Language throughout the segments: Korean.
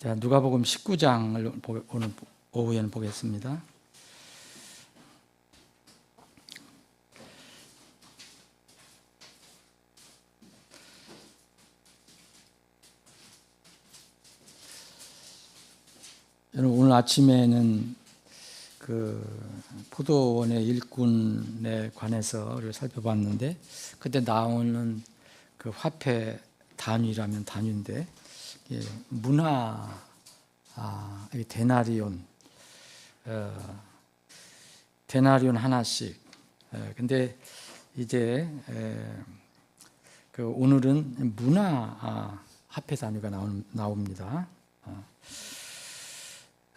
자, 누가복음 19장을 오늘 오후에는 보겠습니다. 여러분, 오늘 아침에는 그 포도원의 일꾼에 관해서 살펴봤는데, 그때 나오는 그 화폐 단위라면 단위인데, 문화, 데나리온, 데나리온 하나씩. 근데 이제 그 오늘은 문화 화폐 단위가 나옵니다.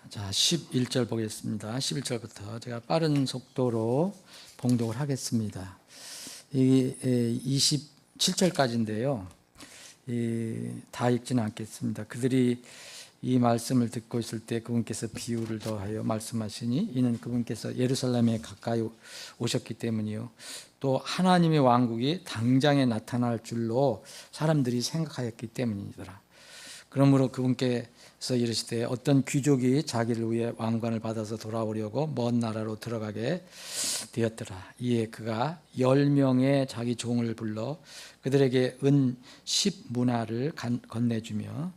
자, 11절 보겠습니다. 11절부터 제가 빠른 속도로 봉독을 하겠습니다. 이 27절까지인데요. 다 읽지는 않겠습니다. 그들이 이 말씀을 듣고 있을 때 그분께서 비유를 더하여 말씀하시니 이는 그분께서 예루살렘에 가까이 오셨기 때문이요, 또 하나님의 왕국이 당장에 나타날 줄로 사람들이 생각하였기 때문이더라. 그러므로 그분께서 이르시되 어떤 귀족이 자기를 위해 왕관을 받아서 돌아오려고 먼 나라로 들어가게 되었더라. 이에 그가 10명의 자기 종을 불러 그들에게 은 10문화를 건네주며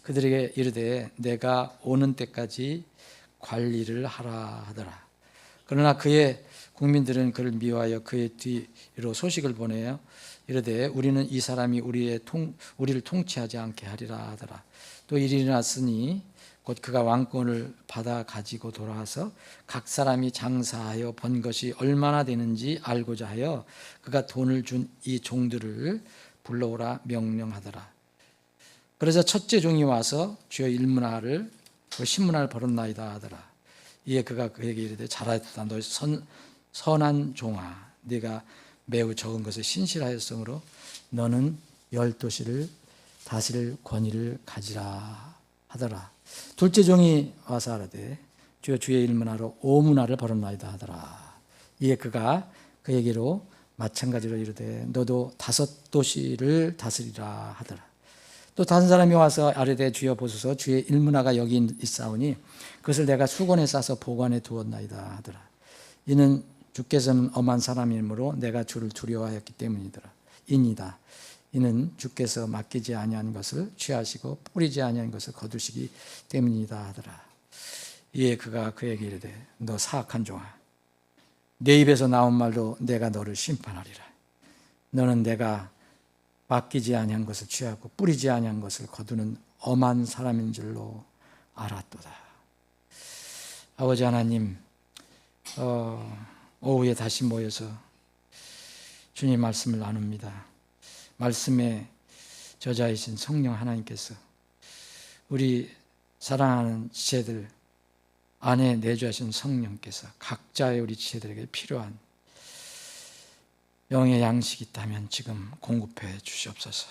그들에게 이르되 내가 오는 때까지 관리를 하라 하더라. 그러나 그의 국민들은 그를 미워하여 그의 뒤로 소식을 보내어 이르되 우리는 이 사람이 우리를 통치하지 않게 하리라 하더라. 또 일이 일어났으니 곧 그가 왕권을 받아 가지고 돌아와서 각 사람이 장사하여 번 것이 얼마나 되는지 알고자 하여 그가 돈을 준 이 종들을 불러오라 명령하더라. 그래서 첫째 종이 와서 주여 1문화를 10문화를 벌었나이다 하더라. 이에 그가 그에게 이르되 잘하였다. 너 선한 종아, 네가 매우 적은 것에 신실하였으므로 너는 10도시를 다스릴 권위를 가지라 하더라. 둘째 종이 와서 하라되 주여 주의 1문화로 5문화를 벌었나이다 하더라. 이에 그가 그에게로 마찬가지로 이르되 너도 5도시를 다스리라 하더라. 또 다른 사람이 와서 아뢰되 주여 보소서 주의 1문화가 여기 있사오니 그것을 내가 수건에 싸서 보관해 두었나이다 하더라. 이는 주께서는 엄한 사람이므로 내가 주를 두려워하였기 때문이더라. 이니다. 이는 주께서 맡기지 아니한 것을 취하시고 뿌리지 아니한 것을 거두시기 때문이다 하더라. 이에 그가 그에게 이르되 너 사악한 종아, 내 입에서 나온 말로 내가 너를 심판하리라. 너는 내가 맡기지 아니한 것을 취하고 뿌리지 아니한 것을 거두는 엄한 사람인 줄로 알았도다. 아버지 하나님, 오후에 다시 모여서 주님 말씀을 나눕니다. 말씀의 저자이신 성령 하나님께서 우리 사랑하는 지체들 안에 내주하신 성령께서 각자의 우리 지체들에게 필요한 영의 양식이 있다면 지금 공급해 주시옵소서.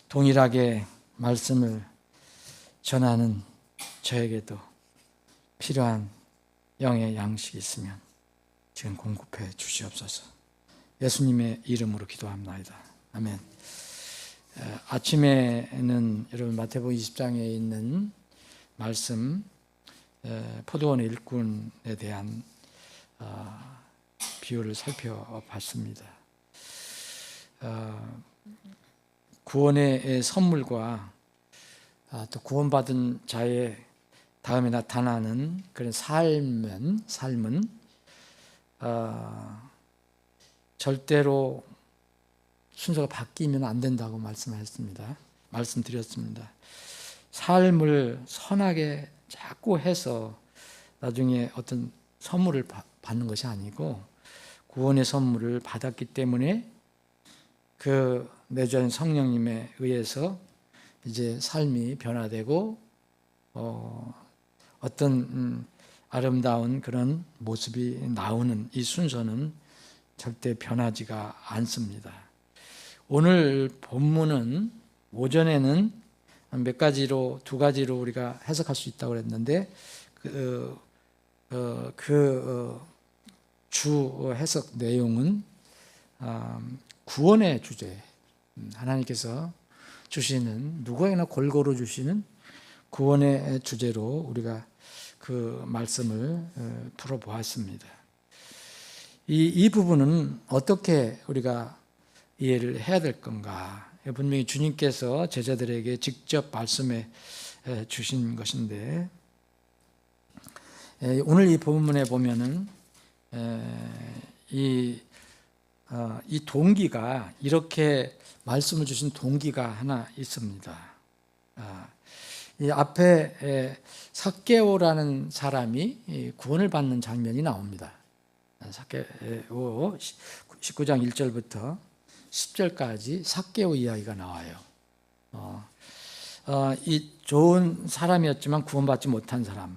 동일하게 말씀을 전하는 저에게도 필요한 영의 양식이 있으면 지금 공급해 주시옵소서. 예수님의 이름으로 기도합나이다. 아멘. 아침에는 여러분 마태복음 20장에 있는 말씀, 포도원의 일꾼에 대한 비유를 살펴봤습니다. 구원의 선물과 또 구원받은 자의 다음에 나타나는 그런 삶은 절대로 순서가 바뀌면 안 된다고 말씀드렸습니다. 삶을 선하게 자꾸 해서 나중에 어떤 선물을 받는 것이 아니고 구원의 선물을 받았기 때문에 그 내주하신 성령님에 의해서 이제 삶이 변화되고 어떤 아름다운 그런 모습이 나오는 이 순서는 절대 변하지가 않습니다. 오늘 본문은 오전에는 몇 가지로, 2가지로 우리가 해석할 수 있다고 그랬는데 주 해석 내용은 구원의 주제, 하나님께서 주시는, 누구에게나 골고루 주시는 구원의 주제로 우리가 그 말씀을 풀어보았습니다. 이 부분은 어떻게 우리가 이해를 해야 될 건가? 분명히 주님께서 제자들에게 직접 말씀해 주신 것인데, 오늘 이 본문에 보면은 이 동기가, 이렇게 말씀을 주신 동기가 하나 있습니다. 이 앞에 삭개오라는 사람이 구원을 받는 장면이 나옵니다. 삭개오 19장 1절부터 10절까지 삭개오 이야기가 나와요. 이 좋은 사람이었지만 구원받지 못한 사람,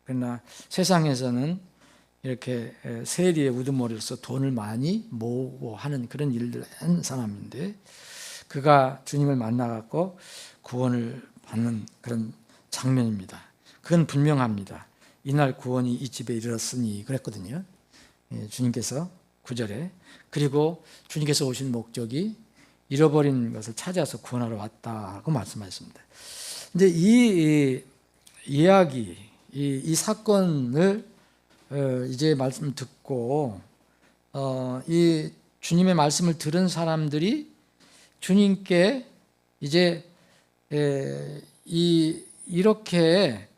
그러나 세상에서는 이렇게 세리의 우두머리로서 돈을 많이 모으고 하는 그런 일들을 한 사람인데, 그가 주님을 만나갖고 구원을 받는 그런 장면입니다. 그건 분명합니다. 이날 구원이 이 집에 이르렀으니 그랬거든요. 주님께서 9절에, 그리고 주님께서 오신 목적이 잃어버린 것을 찾아서 구원하러 왔다고 말씀하셨습니다. 이제 이 이야기, 이 사건을 이제 말씀을 듣고 이 주님의 말씀을 들은 사람들이 주님께 이제 이렇게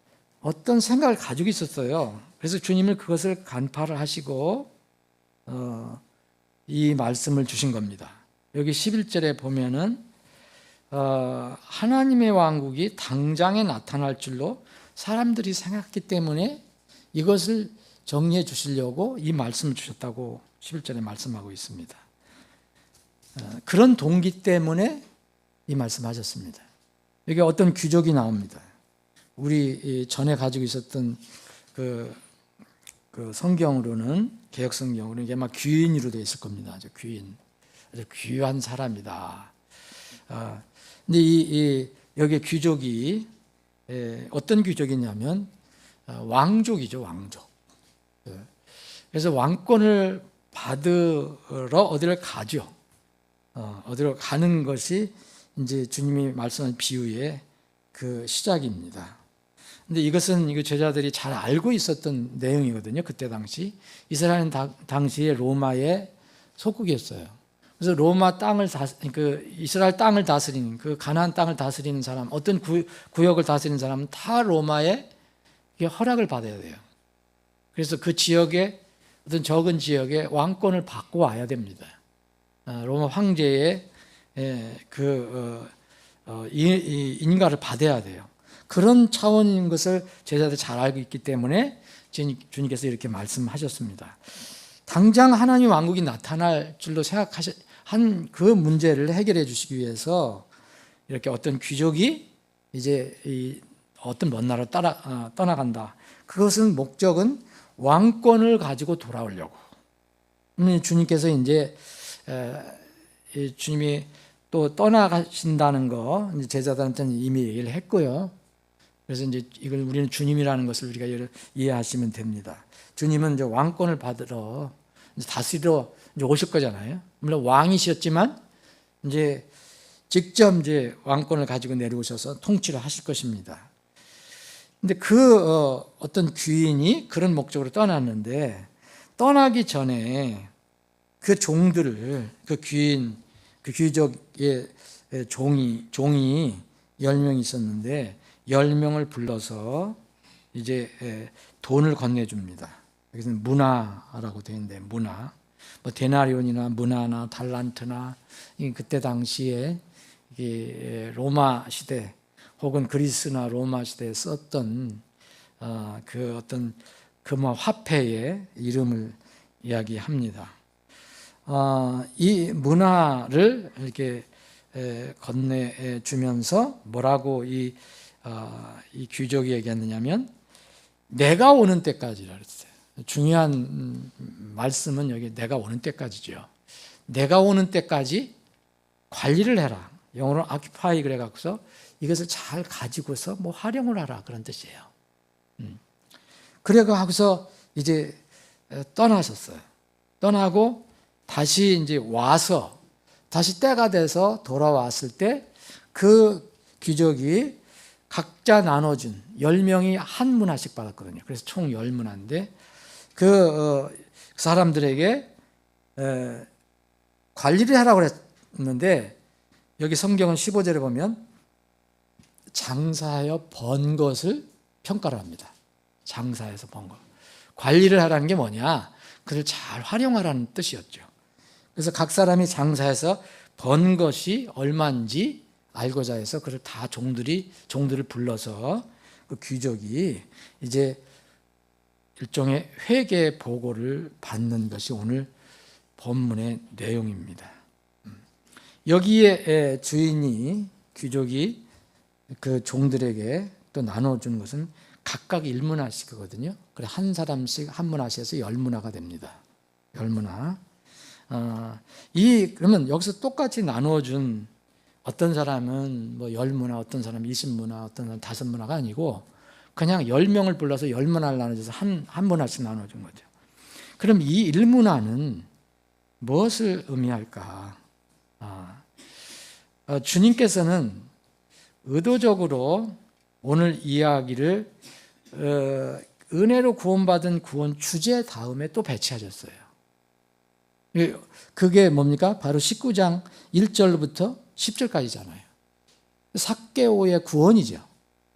어떤 생각을 가지고 있었어요. 그래서 주님은 그것을 간파를 하시고 이 말씀을 주신 겁니다. 여기 11절에 보면은 하나님의 왕국이 당장에 나타날 줄로 사람들이 생각했기 때문에 이것을 정리해 주시려고 이 말씀을 주셨다고 11절에 말씀하고 있습니다. 그런 동기 때문에 이 말씀하셨습니다. 여기 어떤 귀족이 나옵니다. 우리 전에 가지고 있었던 그 성경으로는, 개혁 성경으로는 이게 아마 귀인으로 되어 있을 겁니다. 아주 귀인, 아주 귀한 사람이다. 근데 여기 귀족이 어떤 귀족이냐면 왕족이죠, 왕족. 그래서 왕권을 받으러 어디를 가죠. 어디로 가는 것이 이제 주님이 말씀한 비유의 그 시작입니다. 근데 이것은 제자들이 잘 알고 있었던 내용이거든요. 그때 당시 이스라엘은 당시에 로마의 속국이었어요. 그래서 로마 땅을 이스라엘 땅을 다스리는, 그 가나안 땅을 다스리는 사람, 어떤 구역을 다스리는 사람은 다 로마의 허락을 받아야 돼요. 그래서 그 지역에, 어떤 적은 지역에 왕권을 받고 와야 됩니다. 로마 황제의 인가를 받아야 돼요. 그런 차원인 것을 제자들이 잘 알고 있기 때문에 주님께서 이렇게 말씀하셨습니다. 당장 하나님 왕국이 나타날 줄로 생각한 그 문제를 해결해 주시기 위해서 이렇게 어떤 귀족이 이제 어떤 먼 나라로 떠나간다. 그것은 목적은 왕권을 가지고 돌아오려고. 주님께서 이제 주님이 또 떠나가신다는 거 제자들한테는 이미 얘기를 했고요. 그래서 이제 이걸 우리는 주님이라는 것을 우리가 이해하시면 됩니다. 주님은 이제 왕권을 받으러 이제 다스리러 이제 오실 거잖아요. 물론 왕이셨지만 이제 직접 이제 왕권을 가지고 내려오셔서 통치를 하실 것입니다. 근데 어떤 귀인이 그런 목적으로 떠났는데, 떠나기 전에 그 종들을, 그 귀족의 종이 10명이 있었는데 10명을 불러서 이제 돈을 건네줍니다. 여기서는 문화라고 되어 있는데, 문화, 뭐 데나리온이나 문화나 달란트나, 그때 당시에 로마 시대 혹은 그리스나 로마 시대에 썼던 그 어떤 금화 화폐의 이름을 이야기합니다. 이 문화를 이렇게 건네주면서 뭐라고 이 귀족이 얘기했느냐면, 내가 오는 때까지라 그랬어요. 중요한 말씀은 여기 내가 오는 때까지죠. 내가 오는 때까지 관리를 해라. 영어로 occupy 그래갖고서 이것을 잘 가지고서 뭐 활용을 하라, 그런 뜻이에요. 그래갖고서 이제 떠나셨어요. 떠나고 다시 이제 와서, 다시 때가 돼서 돌아왔을 때 그 귀족이 각자 나눠준 10명이 한 문화씩 받았거든요. 그래서 총 10문화인데 그 사람들에게 관리를 하라고 그랬는데 여기 성경은 15절에 보면 장사하여 번 것을 평가를 합니다. 장사해서 번 것. 관리를 하라는 게 뭐냐? 그를 잘 활용하라는 뜻이었죠. 그래서 각 사람이 장사해서 번 것이 얼마인지 알고자 해서 그를 다 종들을 불러서 그 귀족이 이제 일종의 회계 보고를 받는 것이 오늘 본문의 내용입니다. 여기에 주인이 귀족이 그 종들에게 또 나눠주는 것은 각각 1문화씩이거든요. 그래 한 사람씩 한 문화씩에서 10문화가 됩니다. 10문화. 그러면 여기서 똑같이 나누어준 어떤 사람은 뭐 10문화, 어떤 사람은 20문화, 어떤 사람은 5문화가 아니고 그냥 10명을 불러서 10문화를 나눠줘서 한 문화씩 나눠준 거죠. 그럼 이 1문화는 무엇을 의미할까? 주님께서는 의도적으로 오늘 이야기를 은혜로 구원받은 구원 주제 다음에 또 배치하셨어요. 그게 뭡니까? 바로 19장 1절부터 10절까지잖아요. 삭개오의 구원이죠.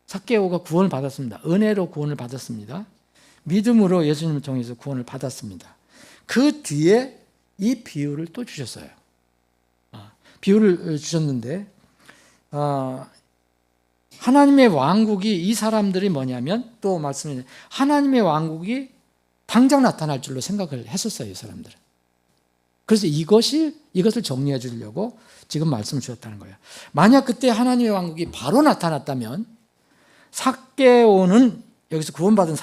삭개오가 구원을 받았습니다. 은혜로 구원을 받았습니다. 믿음으로 예수님을 통해서 구원을 받았습니다. 그 뒤에 이 비유를 또 주셨어요. 비유를 주셨는데 하나님의 왕국이 이 사람들이 뭐냐면 또 말씀해 하나님의 왕국이 당장 나타날 줄로 생각을 했었어요. 이 사람들은. 그래서 이것을 정리해 주려고 지금 말씀을 주셨다는 거예요. 만약 그때 하나님의 왕국이 바로 나타났다면 삭개오는 여기서 구원받은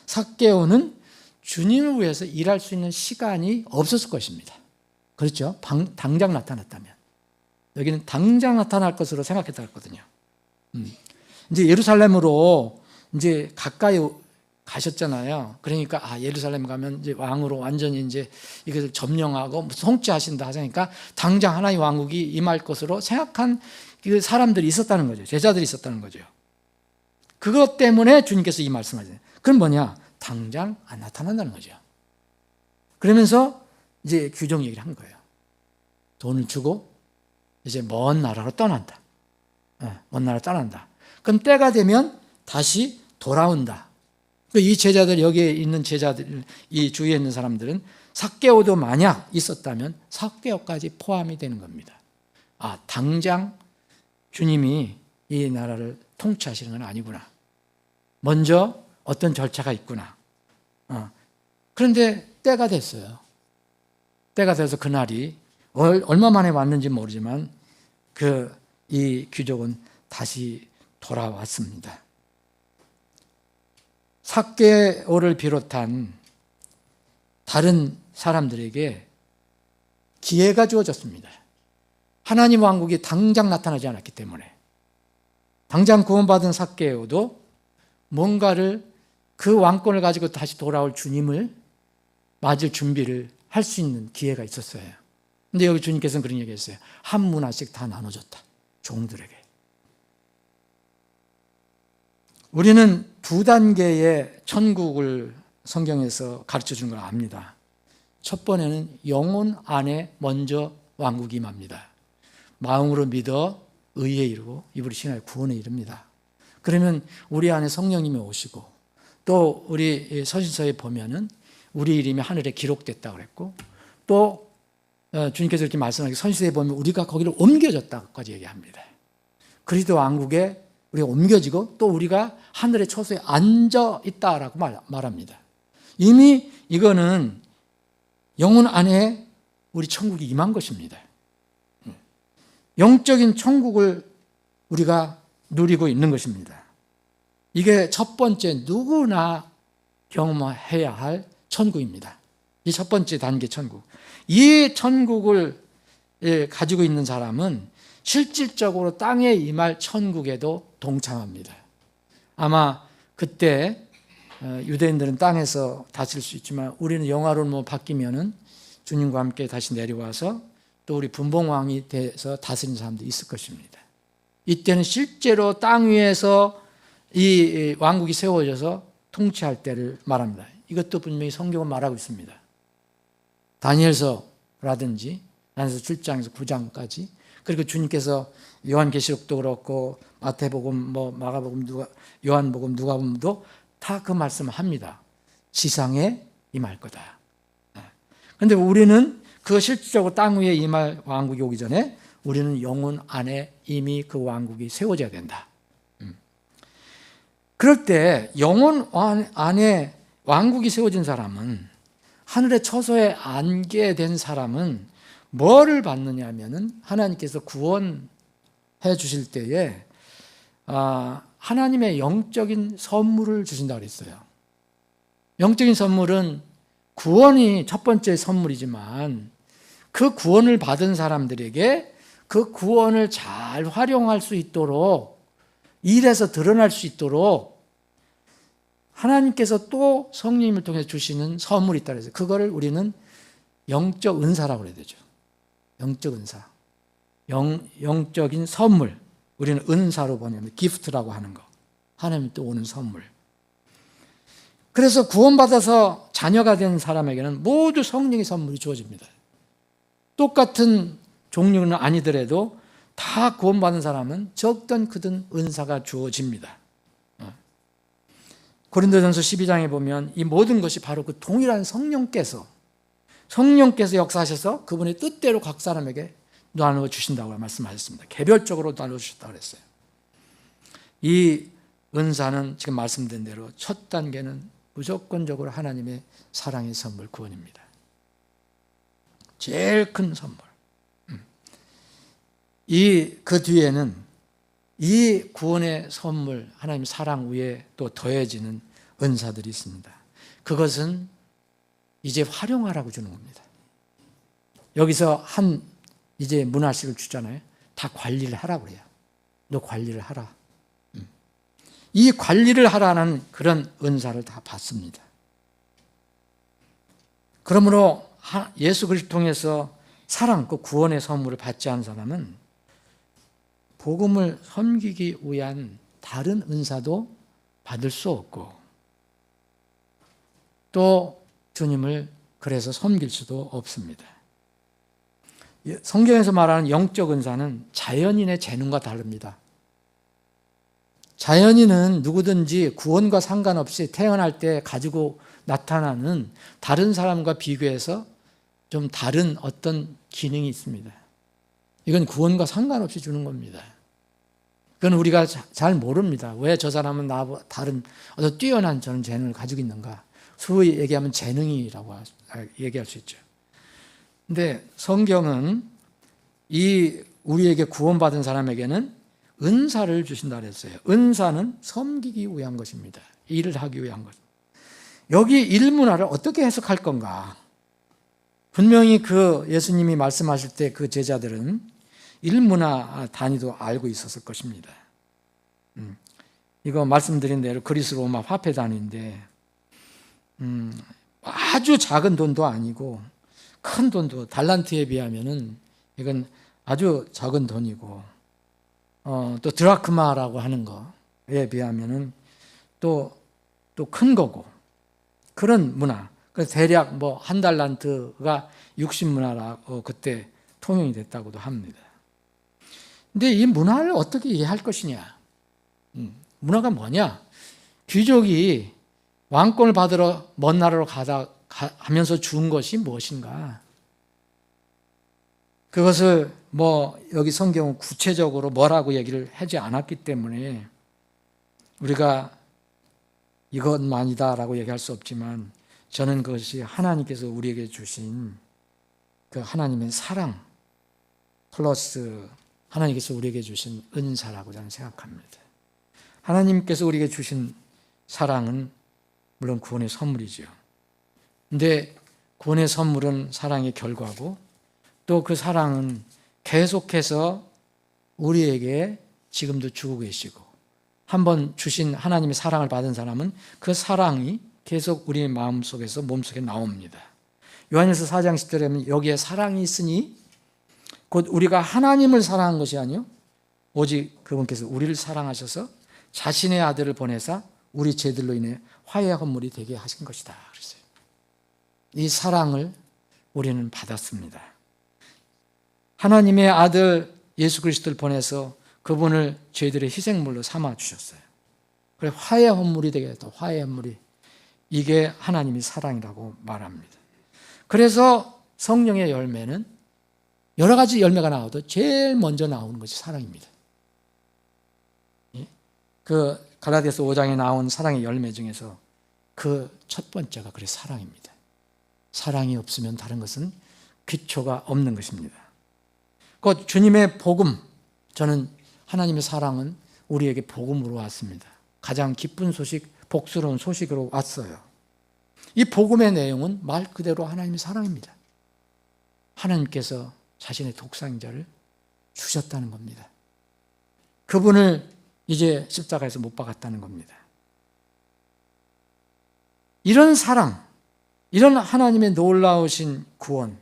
삭개오는 주님을 위해서 일할 수 있는 시간이 없었을 것입니다. 그렇죠? 당장 나타났다면. 여기는 당장 나타날 것으로 생각했거든요. 이제 예루살렘으로 이제 가까이 가셨잖아요. 그러니까 예루살렘 가면 이제 왕으로 완전히 이제 이것을 점령하고 통치하신다 하니까 당장 하나님 왕국이 임할 것으로 생각한 그 사람들이 있었다는 거죠. 제자들이 있었다는 거죠. 그것 때문에 주님께서 이 말씀하세요. 그건 뭐냐? 당장 안 나타난다는 거죠. 그러면서 이제 규정 얘기를 한 거예요. 돈을 주고 이제 먼 나라로 떠난다. 먼 나라로 떠난다. 그럼 때가 되면 다시 돌아온다. 이 제자들, 여기에 있는 제자들, 이 주위에 있는 사람들은 삭개오도 만약 있었다면 삭개오까지 포함이 되는 겁니다. 당장 주님이 이 나라를 통치하시는 건 아니구나. 먼저 어떤 절차가 있구나. 그런데 때가 됐어요. 때가 돼서 그날이 얼마 만에 왔는지 모르지만 이 귀족은 다시 돌아왔습니다. 삭개오를 비롯한 다른 사람들에게 기회가 주어졌습니다. 하나님 왕국이 당장 나타나지 않았기 때문에 당장 구원받은 삭개오도 뭔가를 그 왕권을 가지고 다시 돌아올 주님을 맞을 준비를 할 수 있는 기회가 있었어요. 근데 여기 주님께서는 그런 얘기했어요. 한 문화씩 다 나눠줬다. 종들에게. 우리는 2단계의 천국을 성경에서 가르쳐 준 걸 압니다. 첫 번째는 영혼 안에 먼저 왕국이 임합니다. 마음으로 믿어 의에 이르고 입으로 신하여 구원에 이릅니다. 그러면 우리 안에 성령님이 오시고 또 우리 서신서에 보면은 우리 이름이 하늘에 기록됐다고 그랬고 또 주님께서 이렇게 말씀하시고 서신서에 보면 우리가 거기를 옮겨졌다고까지 얘기합니다. 그리스도 왕국에 우리가 옮겨지고 또 우리가 하늘의 초소에 앉아 있다라고 말합니다. 이미 이거는 영혼 안에 우리 천국이 임한 것입니다. 영적인 천국을 우리가 누리고 있는 것입니다. 이게 첫 번째 누구나 경험해야 할 천국입니다. 이 첫 번째 단계 천국. 이 천국을 가지고 있는 사람은 실질적으로 땅에 임할 천국에도 동참합니다. 아마 그때 유대인들은 땅에서 다칠 수 있지만 우리는 영화로 바뀌면은 주님과 함께 다시 내려와서 또 우리 분봉왕이 돼서 다스리는 사람도 있을 것입니다. 이때는 실제로 땅 위에서 이 왕국이 세워져서 통치할 때를 말합니다. 이것도 분명히 성경은 말하고 있습니다. 다니엘서라든지 다니엘서 7장에서 9장까지, 그리고 주님께서 요한계시록도 그렇고 마태복음, 마가복음, 요한복음, 누가복음도 다 그 말씀을 합니다. 지상에 임할 거다. 그런데 우리는 그 실질적으로 땅 위에 임할 왕국이 오기 전에 우리는 영혼 안에 이미 그 왕국이 세워져야 된다. 그럴 때 영혼 안에 왕국이 세워진 사람은, 하늘의 처소에 앉게 된 사람은 뭐를 받느냐 하면은 하나님께서 구원해 주실 때에 하나님의 영적인 선물을 주신다고 그랬어요. 영적인 선물은 구원이 첫 번째 선물이지만 그 구원을 받은 사람들에게 그 구원을 잘 활용할 수 있도록, 일에서 드러날 수 있도록 하나님께서 또 성령님을 통해 주시는 선물이 있다고 해서 그거를 우리는 영적 은사라고 그래야 되죠. 영적 은사. 영적인 선물. 우리는 은사로 보내면 기프트라고 하는 거. 하나님이 또 오는 선물. 그래서 구원받아서 자녀가 된 사람에게는 모두 성령의 선물이 주어집니다. 똑같은 종류는 아니더라도 다 구원받은 사람은 적든 크든 은사가 주어집니다. 고린도전서 12장에 보면 이 모든 것이 바로 그 동일한 성령께서 역사하셔서 그분의 뜻대로 각 사람에게 나누어 주신다고 말씀하셨습니다. 개별적으로 나누어 주셨다고 그랬어요. 이 은사는 지금 말씀드린 대로 첫 단계는 무조건적으로 하나님의 사랑의 선물, 구원입니다. 제일 큰 선물. 그 뒤에는 이 구원의 선물, 하나님의 사랑 위에 또 더해지는 은사들이 있습니다. 그것은 이제 활용하라고 주는 겁니다. 여기서 이제 문화식을 주잖아요. 다 관리를 하라고 그래요. 너 관리를 하라. 이 관리를 하라는 그런 은사를 다 받습니다. 그러므로 예수 그리스도를 통해서 사랑, 그 구원의 선물을 받지 않은 사람은 복음을 섬기기 위한 다른 은사도 받을 수 없고, 또 주님을 그래서 섬길 수도 없습니다. 성경에서 말하는 영적 은사는 자연인의 재능과 다릅니다. 자연인은 누구든지 구원과 상관없이 태어날 때 가지고 나타나는 다른 사람과 비교해서 좀 다른 어떤 기능이 있습니다. 이건 구원과 상관없이 주는 겁니다. 그건 우리가 잘 모릅니다. 왜 저 사람은 나와 다른 어떤 뛰어난 저런 재능을 가지고 있는가? 소위 얘기하면 재능이라고 얘기할 수 있죠. 근데 성경은 우리에게 구원받은 사람에게는 은사를 주신다 그랬어요. 은사는 섬기기 위한 것입니다. 일을 하기 위한 것. 여기 일문화를 어떻게 해석할 건가? 분명히 그 예수님이 말씀하실 때 그 제자들은 일문화 단위도 알고 있었을 것입니다. 이거 말씀드린 대로 그리스 로마 화폐 단위인데 아주 작은 돈도 아니고 큰 돈도, 달란트에 비하면은 이건 아주 적은 돈이고, 또 드라크마라고 하는 거에 비하면은 또 큰 거고, 그런 문화. 그래서 대략 한 달란트가 60문화라고 그때 통용이 됐다고도 합니다. 근데 이 문화를 어떻게 이해할 것이냐? 문화가 뭐냐? 귀족이 왕권을 받으러 먼 나라로 가면서 준 것이 무엇인가? 그것을 여기 성경은 구체적으로 뭐라고 얘기를 하지 않았기 때문에 우리가 이것만이다라고 얘기할 수 없지만, 저는 그것이 하나님께서 우리에게 주신 그 하나님의 사랑 플러스 하나님께서 우리에게 주신 은사라고 저는 생각합니다. 하나님께서 우리에게 주신 사랑은 물론 구원의 선물이죠. 근데 구원의 선물은 사랑의 결과고, 또 그 사랑은 계속해서 우리에게 지금도 주고 계시고, 한번 주신 하나님의 사랑을 받은 사람은 그 사랑이 계속 우리의 마음속에서 몸속에 나옵니다. 요한일서 4장 10절에 보면 여기에 사랑이 있으니 곧 우리가 하나님을 사랑한 것이 아니요 오직 그분께서 우리를 사랑하셔서 자신의 아들을 보내사 우리 죄들로 인해 화해의 헌물이 되게 하신 것이다 그랬어요. 이 사랑을 우리는 받았습니다. 하나님의 아들 예수 그리스도를 보내서 그분을 저희들의 희생물로 삼아 주셨어요. 그래 화해의 헌물이 되게 했다. 화해의 헌물이. 이게 하나님이 사랑이라고 말합니다. 그래서 성령의 열매는 여러 가지 열매가 나와도 제일 먼저 나오는 것이 사랑입니다. 그 갈라디아서 5장에 나온 사랑의 열매 중에서 그 첫 번째가 그래 사랑입니다. 사랑이 없으면 다른 것은 기초가 없는 것입니다. 그 주님의 복음, 저는 하나님의 사랑은 우리에게 복음으로 왔습니다. 가장 기쁜 소식, 복스러운 소식으로 왔어요. 이 복음의 내용은 말 그대로 하나님의 사랑입니다. 하나님께서 자신의 독생자를 주셨다는 겁니다. 그분을 이제 십자가에서 못 박았다는 겁니다. 이런 사랑, 이런 하나님의 놀라우신 구원,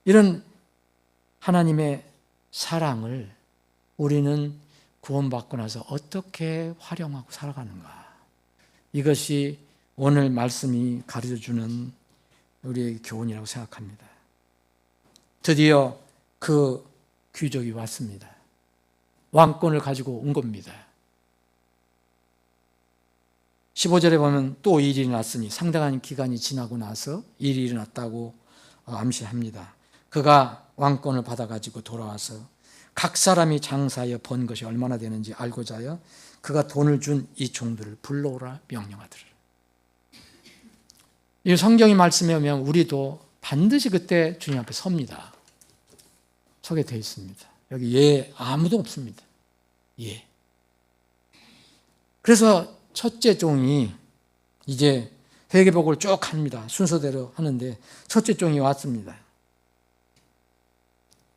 이런 하나님의 사랑을 우리는 구원받고 나서 어떻게 활용하고 살아가는가? 이것이 오늘 말씀이 가르쳐주는 우리의 교훈이라고 생각합니다. 드디어 그 귀족이 왔습니다. 왕권을 가지고 온 겁니다. 15절에 보면 또 일이 일어났으니 상당한 기간이 지나고 나서 일이 일어났다고 암시합니다. 그가 왕권을 받아가지고 돌아와서 각 사람이 장사하여 번 것이 얼마나 되는지 알고자 하여 그가 돈을 준 이 종들을 불러오라 명령하더라. 이 성경이 말씀에 오면 우리도 반드시 그때 주님 앞에 섭니다. 서게 되어 있습니다. 여기 아무도 없습니다. 그래서 첫째 종이 이제 회개복을 쭉 합니다. 순서대로 하는데 첫째 종이 왔습니다.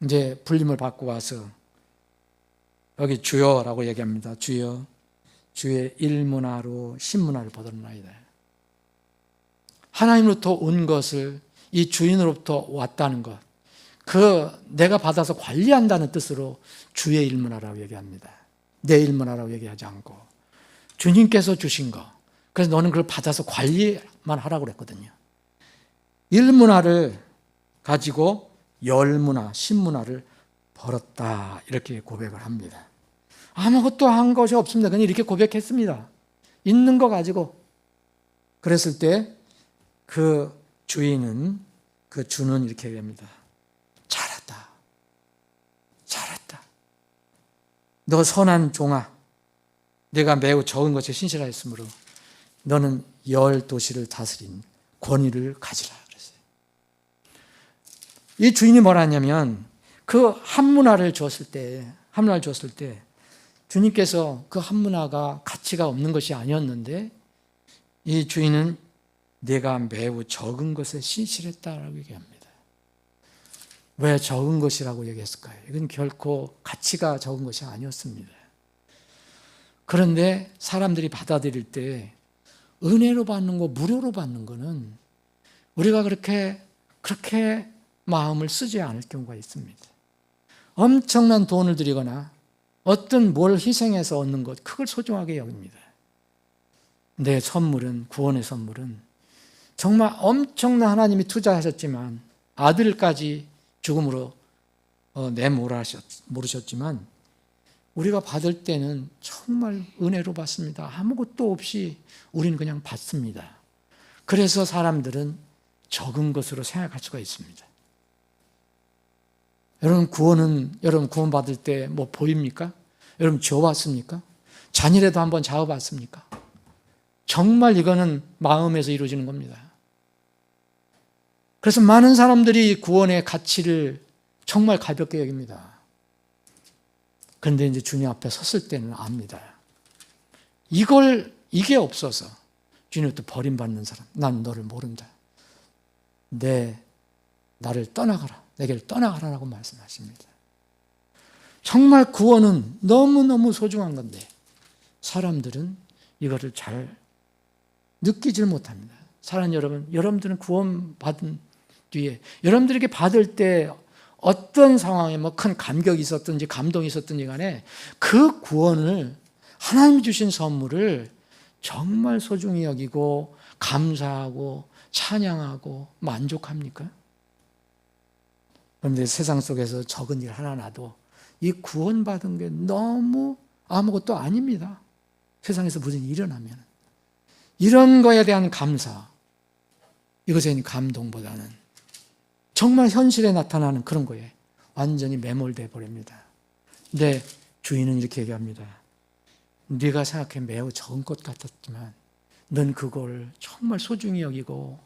이제 불림을 받고 와서 여기 주여라고 얘기합니다. 주여, 주의 일문화로 신문화를 받았나이다. 하나님으로부터 온 것을 이 주인으로부터 왔다는 것, 그 내가 받아서 관리한다는 뜻으로 주의 일문화라고 얘기합니다. 내 일문화라고 얘기하지 않고 주님께서 주신 거. 그래서 너는 그걸 받아서 관리만 하라고 그랬거든요. 일문화를 가지고 열문화, 신문화를 벌었다. 이렇게 고백을 합니다. 아무것도 한 것이 없습니다. 그냥 이렇게 고백했습니다. 있는 거 가지고. 그랬을 때 그 주인은, 그 주는 이렇게 얘기합니다. 잘했다. 잘했다. 너 선한 종아. 내가 매우 적은 것에 신실하였으므로 너는 10도시를 다스린 권위를 가지라 그랬어요. 이 주인이 뭐라 했냐면 그 한문화를 줬을 때 주님께서 그 한문화가 가치가 없는 것이 아니었는데 이 주인은 내가 매우 적은 것에 신실했다라고 얘기합니다. 왜 적은 것이라고 얘기했을까요? 이건 결코 가치가 적은 것이 아니었습니다. 그런데 사람들이 받아들일 때 은혜로 받는 거, 무료로 받는 거는 우리가 그렇게 마음을 쓰지 않을 경우가 있습니다. 엄청난 돈을 들이거나 어떤 뭘 희생해서 얻는 것, 그걸 소중하게 여깁니다. 내 선물은, 구원의 선물은 정말 엄청난 하나님이 투자하셨지만 아들까지 죽음으로 모르셨지만 우리가 받을 때는 정말 은혜로 받습니다. 아무것도 없이 우리는 그냥 받습니다. 그래서 사람들은 적은 것으로 생각할 수가 있습니다. 여러분 구원 받을 때 뭐 보입니까? 여러분 지어봤습니까? 잔이라도 한번 잡아봤습니까? 정말 이거는 마음에서 이루어지는 겁니다. 그래서 많은 사람들이 구원의 가치를 정말 가볍게 여깁니다. 그런데 이제 주님 앞에 섰을 때는 압니다. 이게 없어서 주님부터 버림받는 사람, 난 너를 모른다. 나를 떠나가라. 내게를 떠나가라라고 말씀하십니다. 정말 구원은 너무너무 소중한 건데 사람들은 이거를 잘 느끼질 못합니다. 사랑하는 여러분, 여러분들은 구원받은 뒤에 여러분들에게 받을 때 어떤 상황에 뭐 큰 감격이 있었든지 감동이 있었든지 간에 그 구원을, 하나님이 주신 선물을 정말 소중히 여기고 감사하고 찬양하고 만족합니까? 그런데 세상 속에서 적은 일 하나 나도 이 구원받은 게 너무 아무것도 아닙니다. 세상에서 무슨 일이 일어나면. 이런 거에 대한 감사, 이것은 감동보다는 정말 현실에 나타나는 그런 거에 완전히 매몰돼 버립니다. 근데 주인은 이렇게 얘기합니다. 네가 생각해 매우 적은 것 같았지만 넌 그걸 정말 소중히 여기고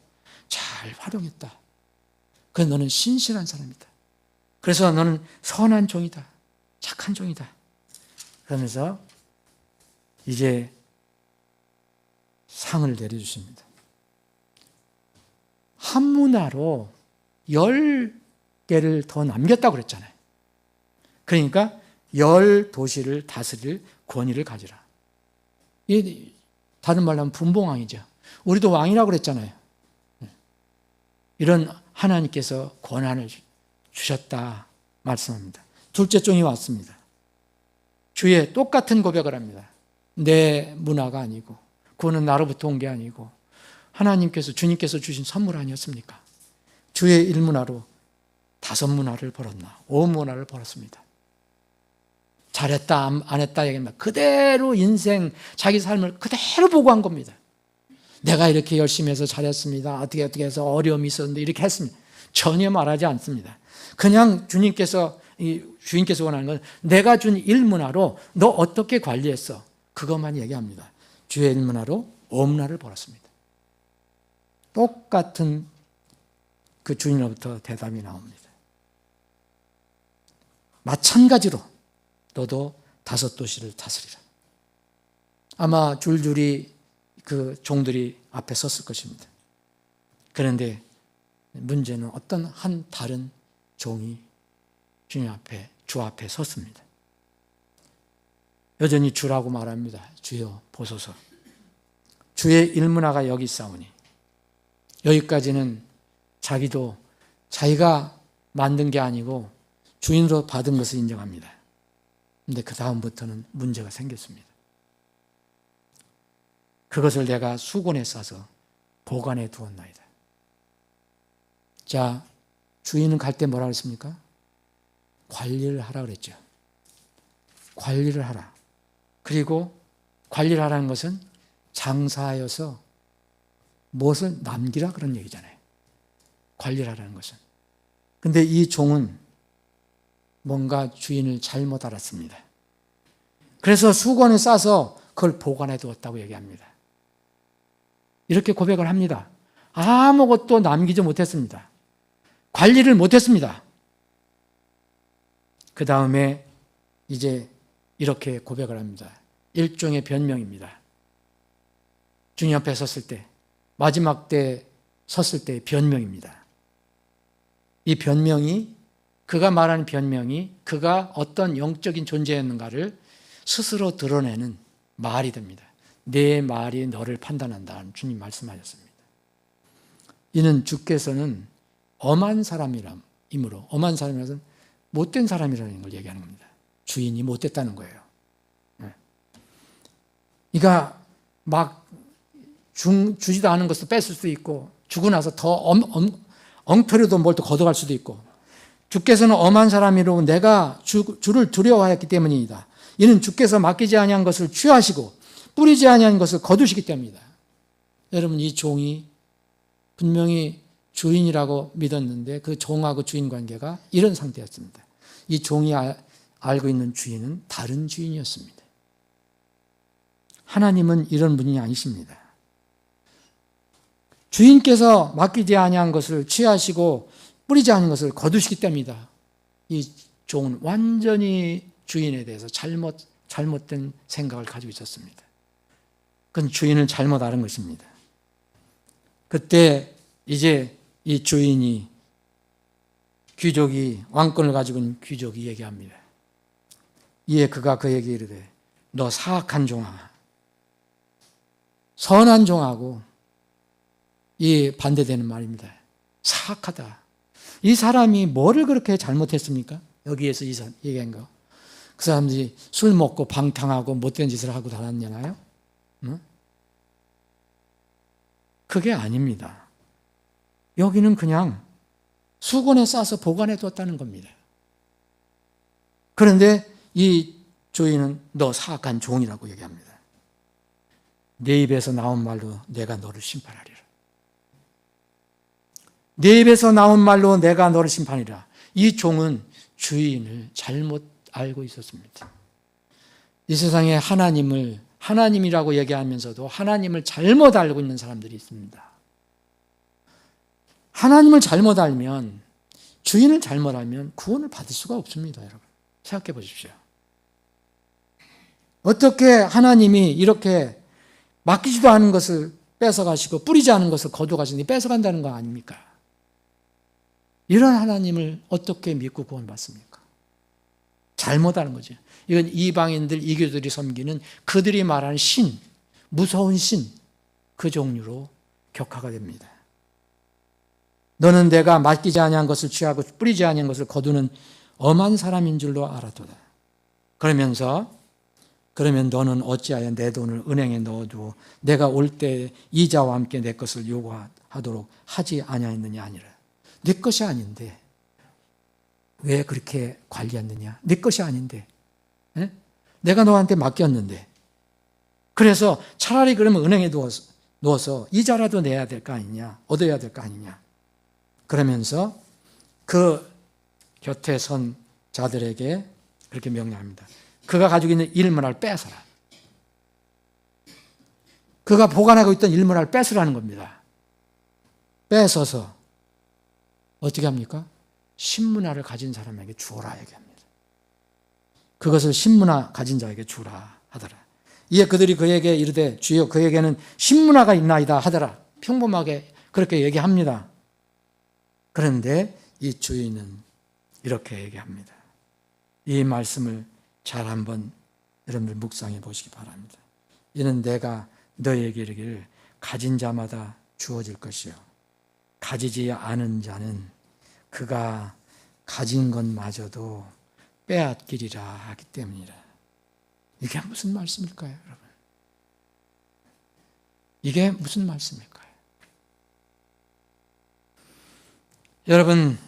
잘 활용했다. 그래서 너는 신실한 사람이다. 그래서 너는 선한 종이다. 착한 종이다. 그러면서 이제 상을 내려주십니다. 한 문화로 10개를 더 남겼다고 그랬잖아요. 그러니까 10도시를 다스릴 권위를 가지라. 이 다른 말로 하면 분봉왕이죠. 우리도 왕이라고 그랬잖아요. 이런 하나님께서 권한을 주셨다 말씀합니다. 둘째 종이 왔습니다. 주의 똑같은 고백을 합니다. 내 문화가 아니고 그거는 나로부터 온 게 아니고 하나님께서, 주님께서 주신 선물 아니었습니까? 주의 1문화로 5문화를 벌었나 5문화를 벌었습니다. 잘했다 안 했다 얘기합니다. 그대로 인생 자기 삶을 그대로 보고한 겁니다. 내가 이렇게 열심히 해서 잘했습니다. 어떻게 해서 어려움이 있었는데 이렇게 했습니다. 전혀 말하지 않습니다. 그냥 주님께서 원하는 건 내가 준 1문화로 너 어떻게 관리했어? 그것만 얘기합니다. 주의 1문화로 5문화를 벌었습니다. 똑같은 그 주인으로부터 대답이 나옵니다. 마찬가지로 너도 5도시를 다스리라. 아마 줄줄이 그 종들이 앞에 섰을 것입니다. 그런데 문제는 어떤 한 다른 종이 주님 앞에, 주 앞에 섰습니다. 여전히 주라고 말합니다. 주여 보소서. 주의 1문화가 여기 있사오니. 여기까지는 자기도 자기가 만든 게 아니고 주인으로 받은 것을 인정합니다. 그런데 그 다음부터는 문제가 생겼습니다. 그것을 내가 수건에 싸서 보관해 두었나이다. 자, 주인은 갈 때 뭐라 그랬습니까? 관리를 하라 그랬죠. 관리를 하라. 그리고 관리를 하라는 것은 장사하여서 무엇을 남기라 그런 얘기잖아요. 관리를 하라는 것은. 근데 이 종은 뭔가 주인을 잘못 알았습니다. 그래서 수건에 싸서 그걸 보관해 두었다고 얘기합니다. 이렇게 고백을 합니다. 아무것도 남기지 못했습니다. 관리를 못했습니다. 그 다음에 이제 이렇게 고백을 합니다. 일종의 변명입니다. 주님 앞에 섰을 때, 마지막 때 섰을 때의 변명입니다. 이 변명이, 그가 말하는 변명이 그가 어떤 영적인 존재였는가를 스스로 드러내는 말이 됩니다. 내 말이 너를 판단한다. 주님 말씀하셨습니다. 이는 주께서는 엄한 사람이므로, 엄한 사람이라서 못된 사람이라는 걸 얘기하는 겁니다. 주인이 못됐다는 거예요. 그러니까 막 주지도 않은 것을 뺏을 수도 있고, 주고 나서 더 엉터리도 뭘 또 걷어갈 수도 있고, 주께서는 엄한 사람이로 내가 주를 두려워하였기 때문이다. 이는 주께서 맡기지 아니한 것을 취하시고 뿌리지 아니한 것을 거두시기 때문이다. 여러분, 이 종이 분명히 주인이라고 믿었는데 그 종하고 주인 관계가 이런 상태였습니다. 이 종이 알고 있는 주인은 다른 주인이었습니다. 하나님은 이런 분이 아니십니다. 주인께서 맡기지 아니한 것을 취하시고 뿌리지 않은 것을 거두시기 때문이다. 이 종은 완전히 주인에 대해서 잘못된 생각을 가지고 있었습니다. 그건 주인을 잘못 아는 것입니다. 그때 이제 이 주인이, 귀족이, 왕권을 가지고 있는 귀족이 얘기합니다. 이에 그가 그에게 이르되 너 사악한 종아, 선한 종하고 이 반대되는 말입니다. 사악하다. 이 사람이 뭐를 그렇게 잘못했습니까? 여기에서 얘기한 거. 그 사람들이 술 먹고 방탕하고 못된 짓을 하고 다녔냐나요? 응? 그게 아닙니다. 여기는 그냥 수건에 싸서 보관해 뒀다는 겁니다. 그런데 이 주인은 너 사악한 종이라고 얘기합니다. 내 입에서 나온 말로 내가 너를 심판하리라. 내 입에서 나온 말로 내가 너를 심판하리라. 이 종은 주인을 잘못 알고 있었습니다. 이 세상에 하나님이라고 얘기하면서도 하나님을 잘못 알고 있는 사람들이 있습니다. 하나님을 잘못 알면, 주인을 잘못 알면 구원을 받을 수가 없습니다. 여러분 생각해 보십시오. 어떻게 하나님이 이렇게 맡기지도 않은 것을 뺏어가시고 뿌리지 않은 것을 거둬가시니 뺏어간다는 거 아닙니까? 이런 하나님을 어떻게 믿고 구원받습니까? 잘못하는 거죠. 이건 이방인들, 이교들이 섬기는 그들이 말하는 신, 무서운 신, 그 종류로 격화가 됩니다. 너는 내가 맡기지 아니한 것을 취하고 뿌리지 아니한 것을 거두는 엄한 사람인 줄로 알아도다. 그러면 너는 어찌하여 내 돈을 은행에 넣어두어 내가 올 때 이자와 함께 내 것을 요구하도록 하지 아니하였느냐 아니라. 내 것이 아닌데 왜 그렇게 관리했느냐? 내 것이 아닌데. 에? 내가 너한테 맡겼는데. 그래서 차라리 그러면 은행에 넣어서 이자라도 내야 될 거 아니냐? 얻어야 될 거 아니냐? 그러면서 그 곁에 선 자들에게 그렇게 명령합니다. 그가 가지고 있는 일문화를 뺏어라. 그가 보관하고 있던 일문화를 뺏으라는 겁니다. 뺏어서 어떻게 합니까? 신문화를 가진 사람에게 주어라 얘기합니다. 그것을 신문화 가진 자에게 주라 하더라. 이에 그들이 그에게 이르되 주여 그에게는 신문화가 있나이다 하더라. 평범하게 그렇게 얘기합니다. 그런데 이 주인은 이렇게 얘기합니다. 이 말씀을 잘 한번 여러분들 묵상해 보시기 바랍니다. 이는 내가 너에게 이르기를 가진 자마다 주어질 것이요 가지지 않은 자는 그가 가진 것마저도 빼앗기리라 하기 때문이라. 이게 무슨 말씀일까요, 여러분? 이게 무슨 말씀일까요? 여러분,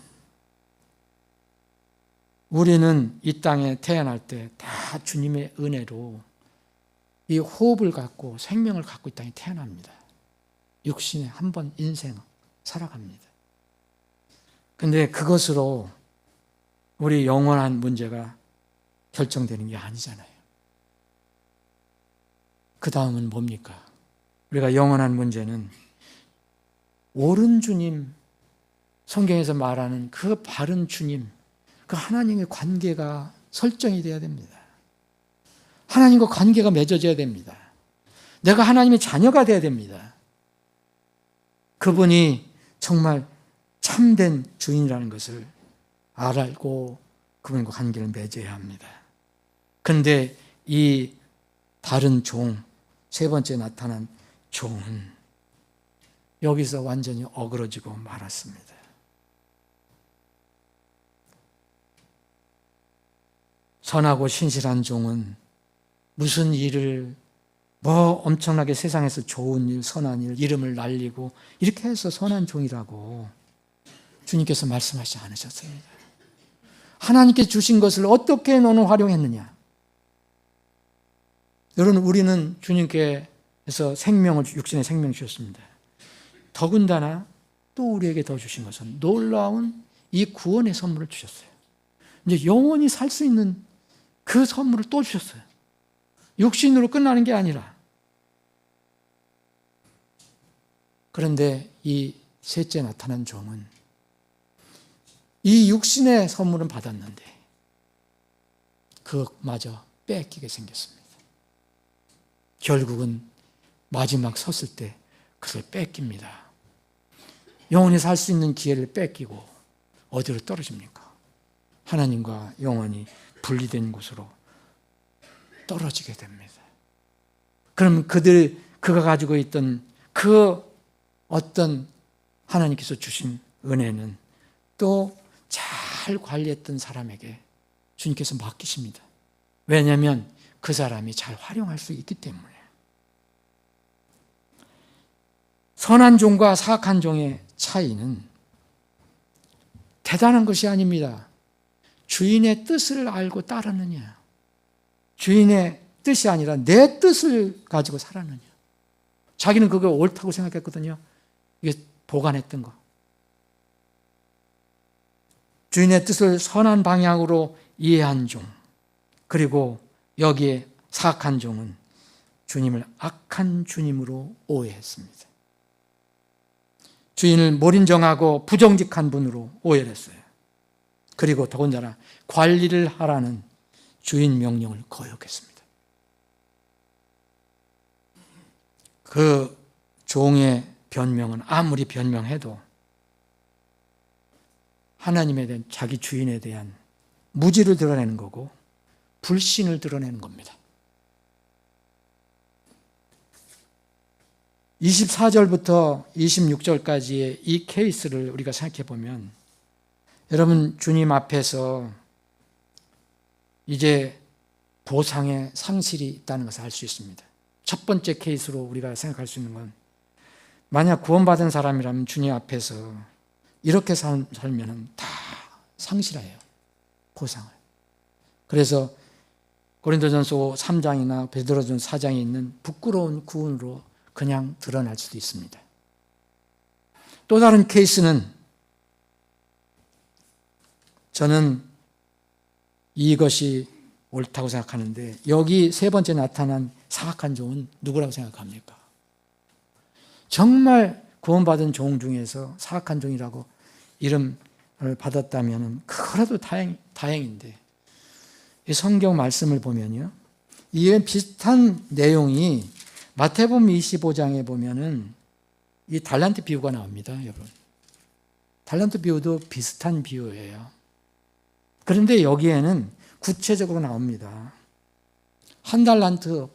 우리는 이 땅에 태어날 때 다 주님의 은혜로 이 호흡을 갖고 생명을 갖고 이 땅에 태어납니다. 육신에 한 번 인생 살아갑니다. 근데 그것으로 우리 영원한 문제가 결정되는 게 아니잖아요. 그 다음은 뭡니까? 우리가 영원한 문제는 옳은 주님, 성경에서 말하는 그 바른 주님, 그 하나님의 관계가 설정이 돼야 됩니다. 하나님과 관계가 맺어져야 됩니다. 내가 하나님의 자녀가 돼야 됩니다. 그분이 정말 참된 주인이라는 것을 알고 그분과 관계를 맺어야 합니다. 그런데 이 다른 종, 세 번째 나타난 종은 여기서 완전히 어그러지고 말았습니다. 선하고 신실한 종은 무슨 일을 엄청나게 세상에서 좋은 일, 선한 일, 이름을 날리고 이렇게 해서 선한 종이라고 주님께서 말씀하시지 않으셨습니다. 하나님께 주신 것을 어떻게 너는 활용했느냐? 여러분, 우리는 주님께서 육신의 생명을 주셨습니다. 더군다나 또 우리에게 더 주신 것은 놀라운 이 구원의 선물을 주셨어요. 이제 영원히 살 수 있는 그 선물을 또 주셨어요. 육신으로 끝나는 게 아니라. 그런데 이 셋째 나타난 종은 이 육신의 선물은 받았는데 그마저 뺏기게 생겼습니다. 결국은 마지막 섰을 때 그것을 뺏깁니다. 영원히 살 수 있는 기회를 뺏기고 어디로 떨어집니까? 하나님과 영원히 분리된 곳으로 떨어지게 됩니다. 그럼 그가 가지고 있던 그 어떤 하나님께서 주신 은혜는 또 잘 관리했던 사람에게 주님께서 맡기십니다. 왜냐하면 그 사람이 잘 활용할 수 있기 때문에. 선한 종과 사악한 종의 차이는 대단한 것이 아닙니다. 주인의 뜻을 알고 따르느냐, 주인의 뜻이 아니라 내 뜻을 가지고 살았느냐. 자기는 그게 옳다고 생각했거든요. 이게 보관했던 거. 주인의 뜻을 선한 방향으로 이해한 종, 그리고 여기에 사악한 종은 주님을 악한 주님으로 오해했습니다. 주인을 몰인정하고 부정직한 분으로 오해를 했어요. 그리고 더군다나 관리를 하라는 주인 명령을 거역했습니다. 그 종의 변명은 아무리 변명해도 하나님에 대한, 자기 주인에 대한 무지를 드러내는 거고 불신을 드러내는 겁니다. 24절부터 26절까지의 이 케이스를 우리가 생각해 보면, 여러분 주님 앞에서 이제 보상의 상실이 있다는 것을 알 수 있습니다. 첫 번째 케이스로 우리가 생각할 수 있는 건, 만약 구원받은 사람이라면 주님 앞에서 이렇게 살면 다 상실해요, 보상을. 그래서 고린도전서 3장이나 베드로전서 4장에 있는 부끄러운 구원으로 그냥 드러날 수도 있습니다. 또 다른 케이스는, 저는 이것이 옳다고 생각하는데, 여기 세 번째 나타난 사악한 종은 누구라고 생각합니까? 정말 구원받은 종 중에서 사악한 종이라고 이름을 받았다면 그거라도 다행인데, 이 성경 말씀을 보면요, 이에 비슷한 내용이 마태복음 25장에 보면은 이 달란트 비유가 나옵니다, 여러분. 달란트 비유도 비슷한 비유예요. 그런데 여기에는 구체적으로 나옵니다. 한 달란트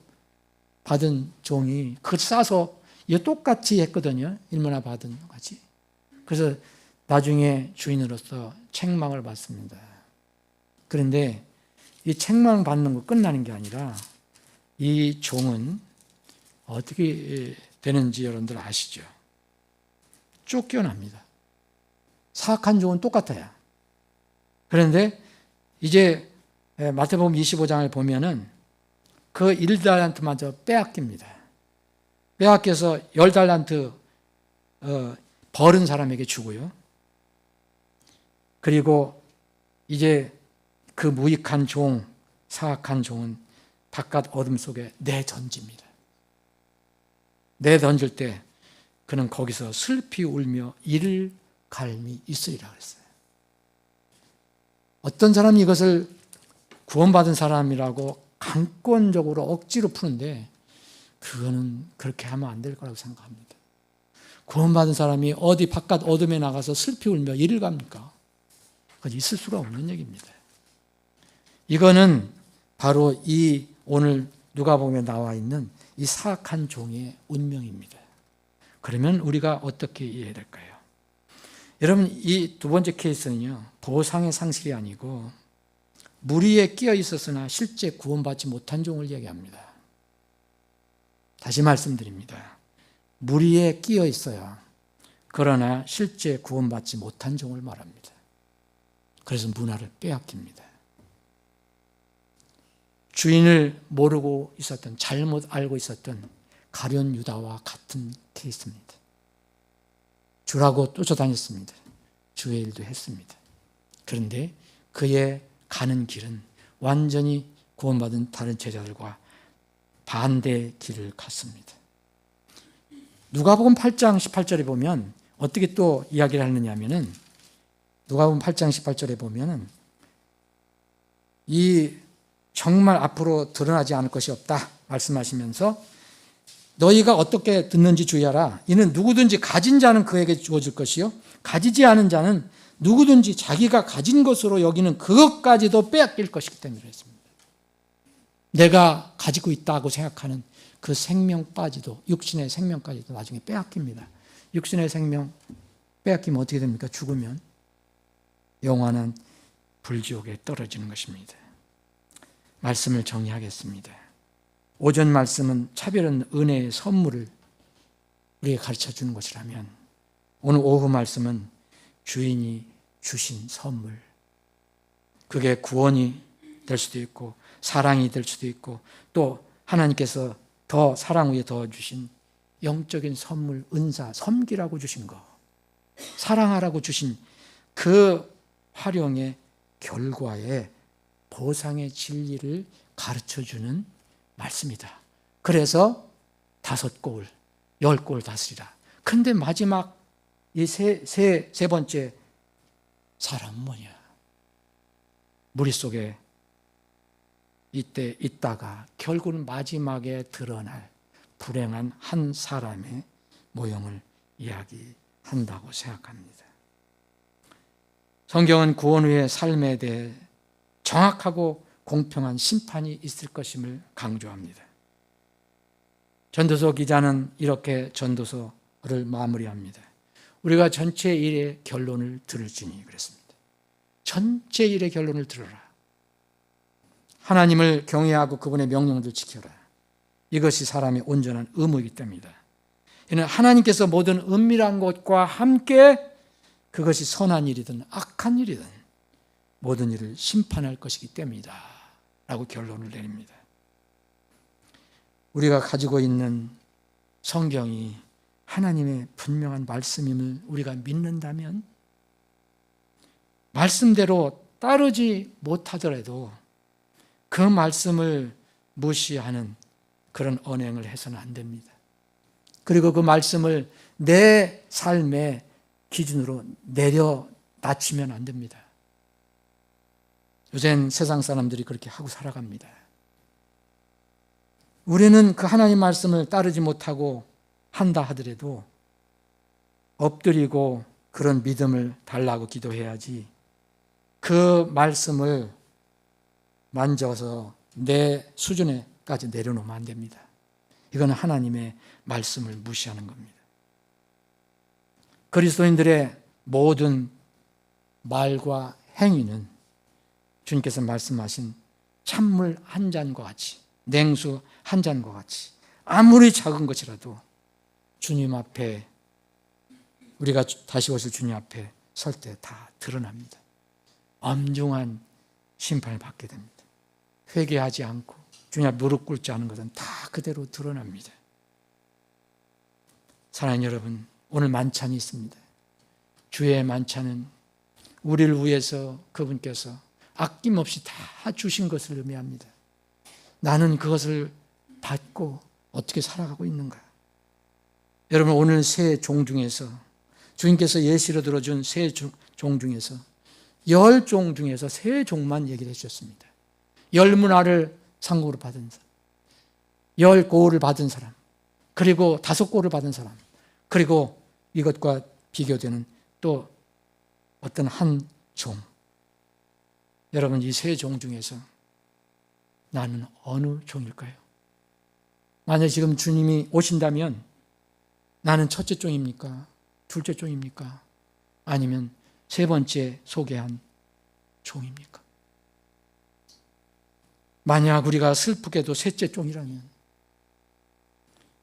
받은 종이 그걸 싸서 이거 똑같이 했거든요, 일모나 받은 같이. 그래서 나중에 주인으로서 책망을 받습니다. 그런데 이 책망 받는 거 끝나는 게 아니라, 이 종은 어떻게 되는지 여러분들 아시죠? 쫓겨납니다. 사악한 종은 똑같아요. 그런데 이제 마태복음 25장을 보면은 그 1달란트마저 빼앗깁니다. 빼앗겨서 10달란트 벌은 사람에게 주고요. 그리고 이제 그 무익한 종, 사악한 종은 바깥 어둠 속에 내던집니다. 내던질 때 그는 거기서 슬피 울며 이를 갈미 있으리라 그랬어요. 어떤 사람이 이것을 구원받은 사람이라고 강권적으로 억지로 푸는데, 그거는 그렇게 하면 안 될 거라고 생각합니다. 구원받은 사람이 어디 바깥 어둠에 나가서 슬피 울며 이를 갑니까? 그건 있을 수가 없는 얘기입니다. 이거는 바로 이 오늘 누가복음에 나와 있는 이 사악한 종의 운명입니다. 그러면 우리가 어떻게 이해해야 될까요? 여러분, 이 두 번째 케이스는요, 보상의 상실이 아니고 무리에 끼어 있었으나 실제 구원받지 못한 종을 얘기합니다. 다시 말씀드립니다. 무리에 끼어 있어요. 그러나 실제 구원받지 못한 종을 말합니다. 그래서 문화를 빼앗깁니다. 주인을 모르고 있었던, 잘못 알고 있었던 가룟 유다와 같은 케이스입니다. 주라고 쫓아다녔습니다. 주의 일도 했습니다. 그런데 그의 가는 길은 완전히 구원받은 다른 제자들과 반대의 길을 갔습니다. 누가복음 8장 18절에 보면 어떻게 또 이야기를 하느냐 하면은, 누가복음 8장 18절에 보면은 이 정말 앞으로 드러나지 않을 것이 없다 말씀하시면서, 너희가 어떻게 듣는지 주의하라. 이는 누구든지 가진 자는 그에게 주어질 것이요, 가지지 않은 자는 누구든지 자기가 가진 것으로 여기는 그것까지도 빼앗길 것이기 때문에 그랬습니다. 내가 가지고 있다고 생각하는 그 생명까지도, 육신의 생명까지도 나중에 빼앗깁니다. 육신의 생명 빼앗기면 어떻게 됩니까? 죽으면. 영원한 불지옥에 떨어지는 것입니다. 말씀을 정리하겠습니다. 오전 말씀은 차별은 은혜의 선물을 우리에게 가르쳐 주는 것이라면, 오늘 오후 말씀은 주인이 주신 선물, 그게 구원이 될 수도 있고 사랑이 될 수도 있고, 또 하나님께서 더 사랑 위에 더 주신 영적인 선물, 은사, 섬기라고 주신 거, 사랑하라고 주신 그 활용의 결과에 보상의 진리를 가르쳐주는 말씀이다. 그래서 5골, 10골 다스리라. 근데 마지막 이 세 번째 사람은 뭐냐? 무리 속에 이때 있다가 결국은 마지막에 드러날 불행한 한 사람의 모형을 이야기한다고 생각합니다. 성경은 구원 후의 삶에 대해 정확하고 공평한 심판이 있을 것임을 강조합니다. 전도서 기자는 이렇게 전도서를 마무리합니다. 우리가 전체 일의 결론을 들을지니, 그랬습니다. 전체 일의 결론을 들어라. 하나님을 경외하고 그분의 명령을 지켜라. 이것이 사람의 온전한 의무이기 때문이다. 이는 하나님께서 모든 은밀한 것과 함께 그것이 선한 일이든 악한 일이든 모든 일을 심판할 것이기 때문이다 라고 결론을 내립니다. 우리가 가지고 있는 성경이 하나님의 분명한 말씀임을 우리가 믿는다면, 말씀대로 따르지 못하더라도 그 말씀을 무시하는 그런 언행을 해서는 안 됩니다. 그리고 그 말씀을 내 삶의 기준으로 내려 낮추면 안 됩니다. 요새는 세상 사람들이 그렇게 하고 살아갑니다. 우리는 그 하나님 말씀을 따르지 못하고 한다 하더라도 엎드리고 그런 믿음을 달라고 기도해야지, 그 말씀을 만져서 내 수준에까지 내려놓으면 안 됩니다. 이건 하나님의 말씀을 무시하는 겁니다. 그리스도인들의 모든 말과 행위는 주님께서 말씀하신 찬물 한 잔과 같이, 냉수 한 잔과 같이, 아무리 작은 것이라도 주님 앞에, 우리가 다시 오실 주님 앞에 설 때 다 드러납니다. 엄중한 심판을 받게 됩니다. 회개하지 않고 주님 앞에 무릎 꿇지 않은 것은 다 그대로 드러납니다. 사랑하는 여러분, 오늘 만찬이 있습니다. 주의 만찬은 우리를 위해서 그분께서 아낌없이 다 주신 것을 의미합니다. 나는 그것을 받고 어떻게 살아가고 있는가? 여러분, 오늘 세 종 중에서, 주님께서 예시로 들어준 세 종 중에서 10종 중에서 3종만 얘기를 해주셨습니다. 10문화를 상급으로 받은 사람, 10고를 받은 사람, 그리고 5고를 받은 사람, 그리고 이것과 비교되는 또 어떤 한 종. 여러분, 이 3종 중에서 나는 어느 종일까요? 만약 지금 주님이 오신다면 나는 첫째 종입니까? 둘째 종입니까? 아니면 세 번째 소개한 종입니까? 만약 우리가 슬프게도 셋째 종이라면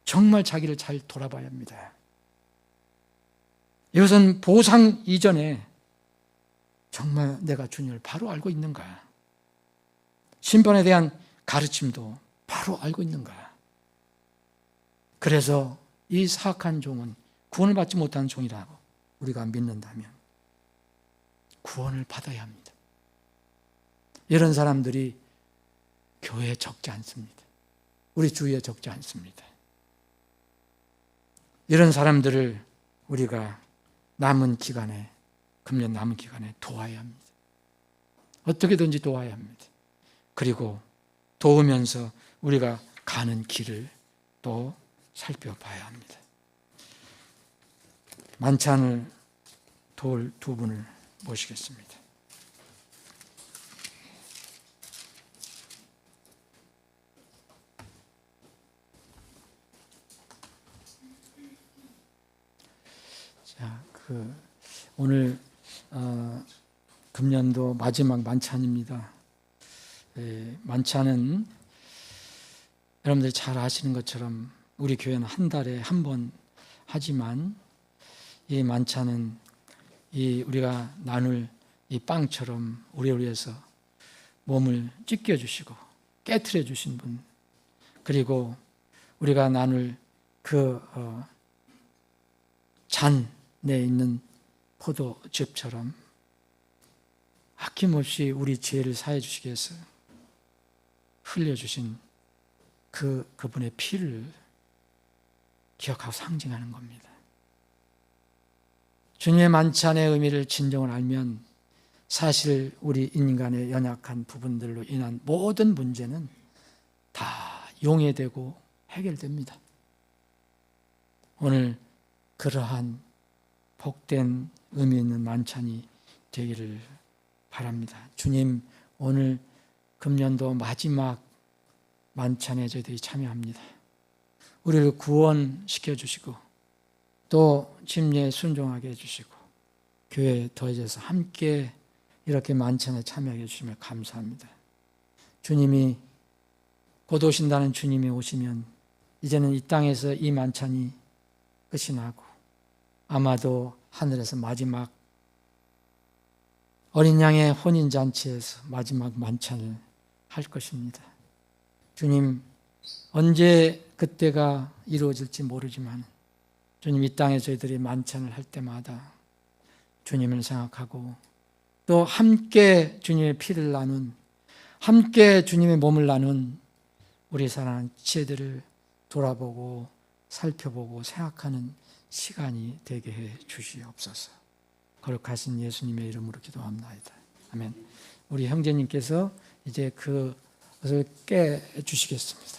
정말 자기를 잘 돌아봐야 합니다. 이것은 보상 이전에 정말 내가 주님을 바로 알고 있는가? 심판에 대한 가르침도 바로 알고 있는가? 그래서 이 사악한 종은 구원을 받지 못하는 종이라고 우리가 믿는다면 구원을 받아야 합니다. 이런 사람들이 교회에 적지 않습니다. 우리 주위에 적지 않습니다. 이런 사람들을 우리가 남은 기간에, 금년 남은 기간에 도와야 합니다. 어떻게든지 도와야 합니다. 그리고 도우면서 우리가 가는 길을 또 살펴봐야 합니다. 만찬을 도울 두 분을 모시겠습니다. 자, 오늘 금년도 마지막 만찬입니다. 만찬은 여러분들이 잘 아시는 것처럼 우리 교회는 한 달에 한 번 하지만 이 만찬은 우리가 나눌 이 빵처럼 우리를 위해서 몸을 찢겨 주시고 깨트려 주신 분, 그리고 우리가 나눌 그 잔에 있는 포도즙처럼 아낌없이 우리 죄를 사해 주시기 위해서 흘려주신 그분의 피를 기억하고 상징하는 겁니다. 주님의 만찬의 의미를 진정을 알면 사실 우리 인간의 연약한 부분들로 인한 모든 문제는 다 용해되고 해결됩니다. 오늘 그러한 복된 의미 있는 만찬이 되기를 바랍니다. 주님, 오늘 금년도 마지막 만찬에 저희들이 참여합니다. 우리를 구원시켜 주시고 또 침례에 순종하게 해주시고 교회에 더해져서 함께 이렇게 만찬에 참여하게 해주시면 감사합니다. 주님이 곧 오신다는 주님이 오시면 이제는 이 땅에서 이 만찬이 끝이 나고 아마도 하늘에서 마지막 어린 양의 혼인잔치에서 마지막 만찬을 할 것입니다. 주님, 언제 그때가 이루어질지 모르지만 주님, 이 땅에 저희들이 만찬을 할 때마다 주님을 생각하고 또 함께 주님의 피를 나눈, 함께 주님의 몸을 나눈 우리 사랑하는 지체들을 돌아보고 살펴보고 생각하는 시간이 되게 해 주시옵소서. 거룩하신 예수님의 이름으로 기도합나이다. 아멘. 우리 형제님께서 이제 그것을 깨 주시겠습니다.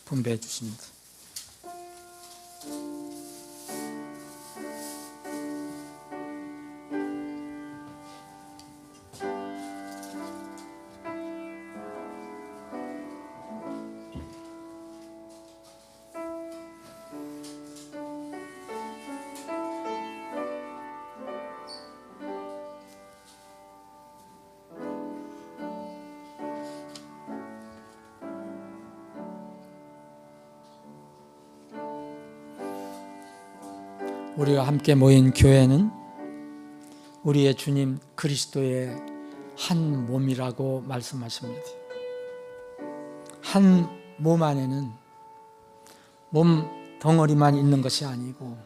분배해 주십니다. 우리가 함께 모인 교회는 우리의 주님 그리스도의 한 몸이라고 말씀하십니다. 한 몸 안에는 몸 덩어리만 있는 것이 아니고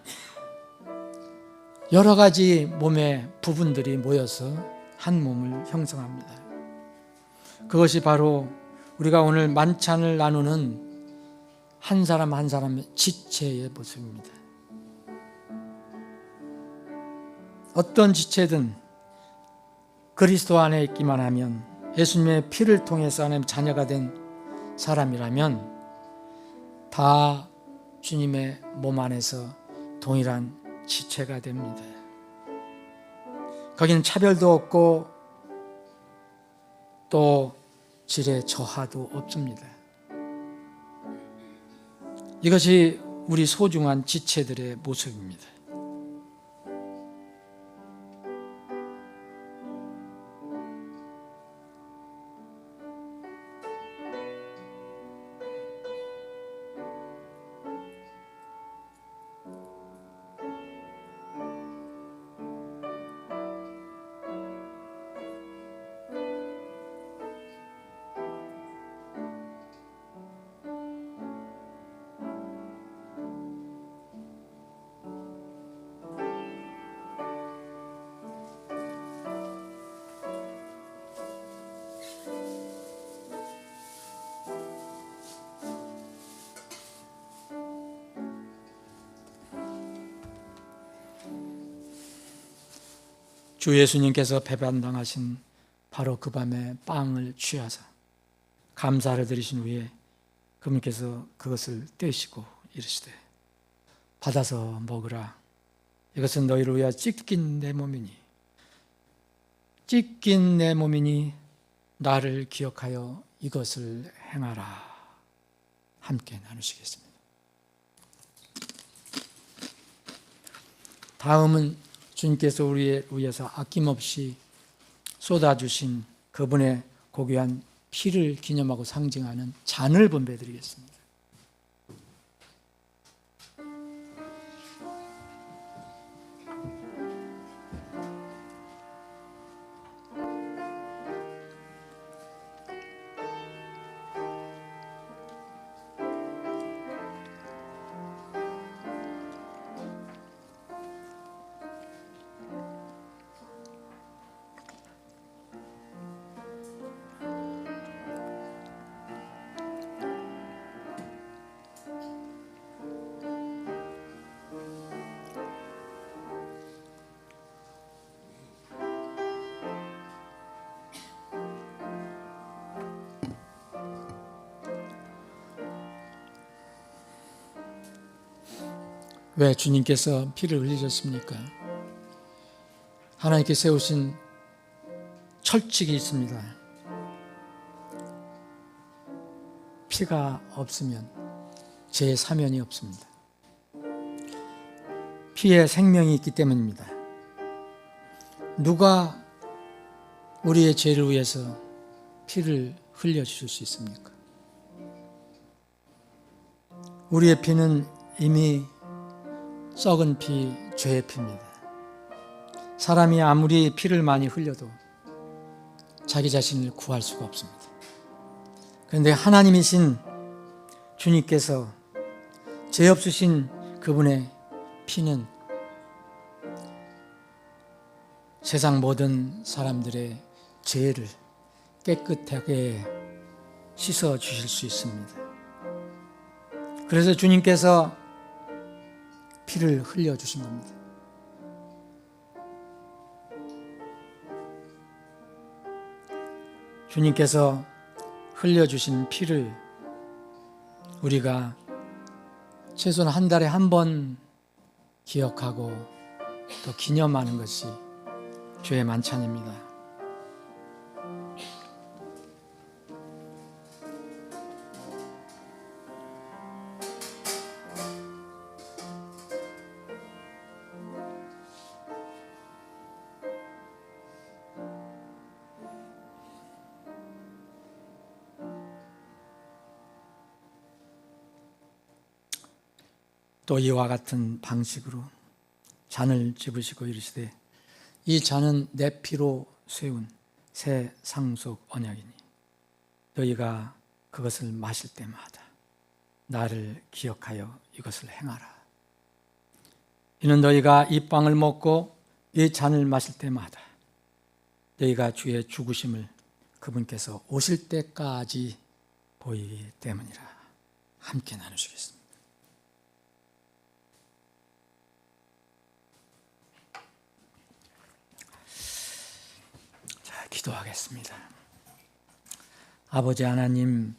여러 가지 몸의 부분들이 모여서 한 몸을 형성합니다. 그것이 바로 우리가 오늘 만찬을 나누는 한 사람 한 사람의 지체의 모습입니다. 어떤 지체든 그리스도 안에 있기만 하면, 예수님의 피를 통해서 하나님의 자녀가 된 사람이라면 다 주님의 몸 안에서 동일한 지체가 됩니다. 거기는 차별도 없고 또 질의 저하도 없습니다. 이것이 우리 소중한 지체들의 모습입니다. 주 예수님께서 배반당하신 바로 그 밤에 빵을 취하사 감사를 드리신 후에 그분께서 그것을 떼시고 이르시되 받아서 먹으라. 이것은 너희를 위하여 찢긴 내 몸이니 찢긴 내 몸이니 나를 기억하여 이것을 행하라. 함께 나누시겠습니다. 다음은 주님께서 우리를 위해서 아낌없이 쏟아주신 그분의 고귀한 피를 기념하고 상징하는 잔을 분배해드리겠습니다. 왜 주님께서 피를 흘리셨습니까? 하나님께 세우신 철칙이 있습니다. 피가 없으면 제 사면이 없습니다. 피에 생명이 있기 때문입니다. 누가 우리의 죄를 위해서 피를 흘려주실 수 있습니까? 우리의 피는 이미 썩은 피, 죄의 피입니다. 사람이 아무리 피를 많이 흘려도 자기 자신을 구할 수가 없습니다. 그런데 하나님이신 주님께서 죄 없으신 그분의 피는 세상 모든 사람들의 죄를 깨끗하게 씻어 주실 수 있습니다. 그래서 주님께서 피를 흘려주신 겁니다. 주님께서 흘려주신 피를 우리가 최소한 한 달에 한 번 기억하고 또 기념하는 것이 주의 만찬입니다. 또 이와 같은 방식으로 잔을 집으시고 이르시되 이 잔은 내 피로 세운 새 상속 언약이니 너희가 그것을 마실 때마다 나를 기억하여 이것을 행하라. 이는 너희가 이 빵을 먹고 이 잔을 마실 때마다 너희가 주의 죽으심을 그분께서 오실 때까지 보이기 때문이라. 함께 나누시겠습니다. 기도하겠습니다. 아버지 하나님,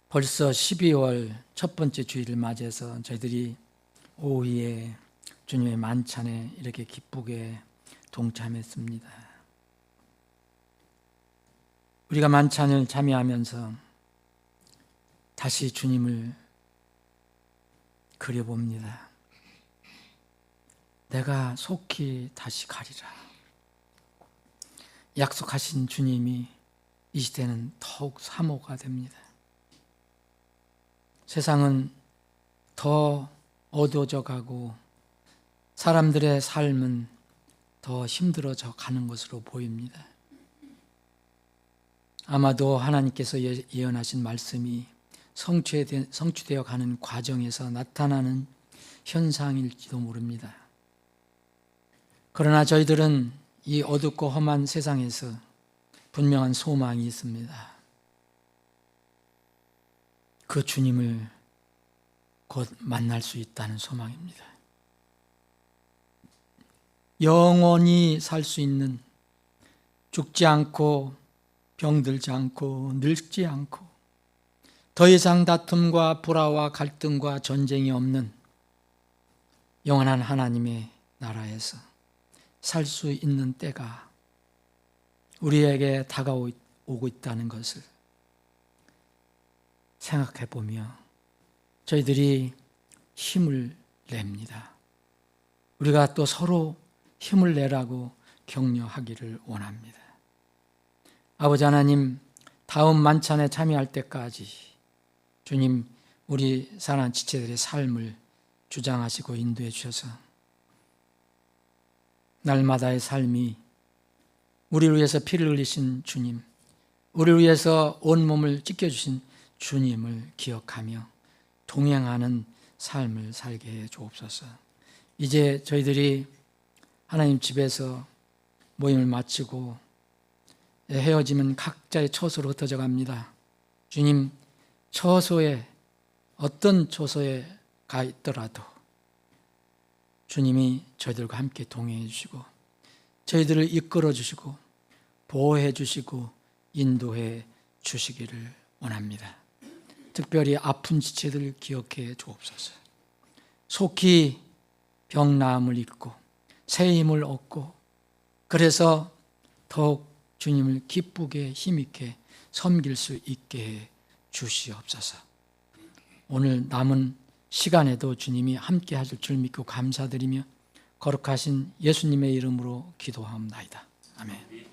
벌써 12월 첫 번째 주일을 맞이해서 저희들이 오후에 주님의 만찬에 이렇게 기쁘게 동참했습니다. 우리가 만찬을 참여하면서 다시 주님을 그려봅니다. 내가 속히 다시 가리라. 약속하신 주님이 이 시대는 더욱 사모가 됩니다. 세상은 더 어두워져 가고 사람들의 삶은 더 힘들어져 가는 것으로 보입니다. 아마도 하나님께서 예언하신 말씀이 성취되어 가는 과정에서 나타나는 현상일지도 모릅니다. 그러나 저희들은 이 어둡고 험한 세상에서 분명한 소망이 있습니다. 그 주님을 곧 만날 수 있다는 소망입니다. 영원히 살 수 있는, 죽지 않고 병들지 않고 늙지 않고 더 이상 다툼과 불화와 갈등과 전쟁이 없는 영원한 하나님의 나라에서 살 수 있는 때가 우리에게 다가오고 있다는 것을 생각해 보며 저희들이 힘을 냅니다. 우리가 또 서로 힘을 내라고 격려하기를 원합니다. 아버지 하나님, 다음 만찬에 참여할 때까지 주님, 우리 사랑하는 지체들의 삶을 주장하시고 인도해 주셔서 날마다의 삶이 우리를 위해서 피를 흘리신 주님, 우리를 위해서 온몸을 찢겨주신 주님을 기억하며 동행하는 삶을 살게 해 주옵소서. 이제 저희들이 하나님 집에서 모임을 마치고 헤어지면 각자의 처소로 흩어져 갑니다. 주님, 처소에 어떤 처소에 가 있더라도 주님이 저희들과 함께 동행해 주시고 저희들을 이끌어 주시고 보호해 주시고 인도해 주시기를 원합니다. 특별히 아픈 지체들 기억해 주옵소서. 속히 병 나음을 입고 새 힘을 얻고 그래서 더욱 주님을 기쁘게 힘있게 섬길 수 있게 해 주시옵소서. 오늘 남은 시간에도 주님이 함께 하실 줄 믿고 감사드리며 거룩하신 예수님의 이름으로 기도하옵나이다. 아멘.